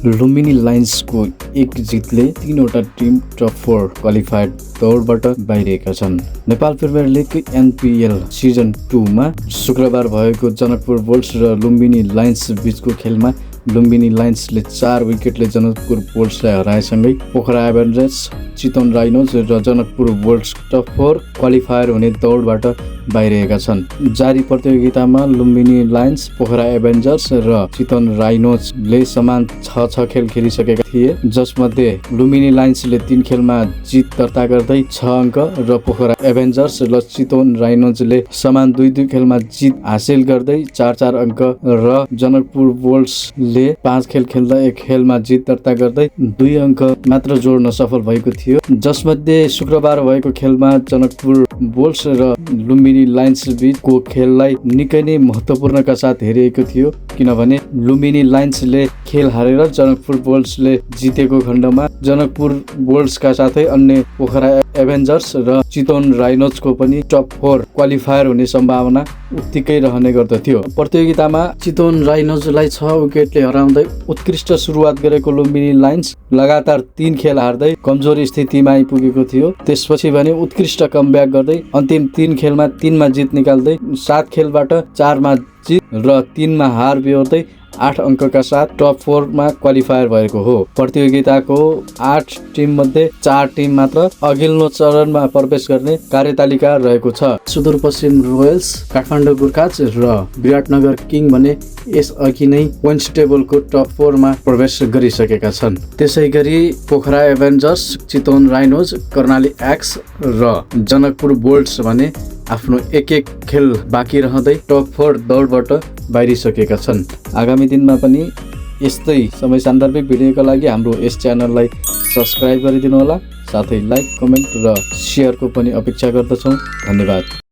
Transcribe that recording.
लुम्बिनी लायन्सको एक जितले 3वटा team top 4 qualified दौडबाट बाहिरिएका छन्। Nepal premier league NPL season 2 मा शुक्रबार भएको जनकपुर बोल्ट्स र लुम्बिनी लायन्स बीचको खेलमा लुम्बिनी लायन्सले 4 विकेटले जनकपुर बोल्ट्सलाई हराएसँगै पोखरा एभेन्जर्स, चितवन राइनोज र जनकपुर बोल्ट्स टप 4 क्वालिफायर हुने दौडबाट बाहिरिएका छन्। जारी प्रतियोगितामा लुम्बिनी लायन्स, पोखरा एभेन्जर्स र चितवन राइनोजले समान 6 खेल खेलिसकेका थिए, जसमध्ये लुम्बिनी लायन्सले 3 खेलमा जित दर्ता गर्दै 6 अङ्क र पोखरा एभेन्जर्स र चितवन राइनोजले समान 2 खेलमा जित हासिल गर्दै 4 अङ्क र जनकपुर बोल्ट्सले 5 खेल खेल्दा 1 खेलमा जित दर्ता गर्दै 2 अङ्क मात्र जोड्न सफल भएको थियो। जसमध्ये शुक्रबार भएको खेलमा जनकपुर बोल्ट्स र लुम्बिनी लायन्स बीचको खेललाई निकै नै महत्त्वपूर्णका साथ हेरिएको थियो, किनभने लुम्बिनी लायन्सले खेल हारेर जनकपुर बोल्ट्सले जितेको खण्डमा जनकपुर बोल्ट्सका साथै अन्य पोखरा एभेन्जर्स र चितवन राइनोजको पनि टप 4 क्वालिफायर हुने सम्भावना उत्तिकै रहने गर्दथ्यो। प्रतियोगितामा चितवन राइनोजलाई 6 विकेटले हराउँदै उत्कृष्ट सुरुवात गरेको लुम्बिनी लायन्स लगातार 3 खेल हार्दै कमजोर स्थितिमा आइपुगेको थियो। त्यसपछि भने उत्कृष्ट कमब्याक गर्दै अन्तिम 3 खेलमा 3 मा जित निकाल्दै 7 खेलबाट 4 मा जित र 3 मा हार बेहोर्दै 8 अङ्कका साथ टप 4 मा क्वालिफायर भएको हो। प्रतियोगिताको 8 टिम मध्ये 4 टिम मात्र अघिल्लो चरणमा प्रवेश गर्ने कार्यतालिका रहेको छ। सुदूरपश्चिम रोयल्स, काठमाडौँ गोर्खाज र विराटनगर किङ भने यसअघि नै पोइन्ट्स टेबलको टप 4 मा प्रवेश गरिसकेका छन्। त्यसैगरी Pokhara Avengers, Chitwan rhinos, Karnali x र जनकपुर बोल्ट्स भने आफ्नो एक खेल बाँकी रहँदै टप 4 दौडबाट बाहिरिसकेका छन्। आगामी दिनमा पनि यस्तै समय सान्दर्भिक भिडियोका लागि हाम्रो यस च्यानललाई सब्स्क्राइब गरिदिनु होला, साथै लाइक, कमेन्ट र सेयरको पनि अपेक्षा गर्दछौँ। धन्यवाद।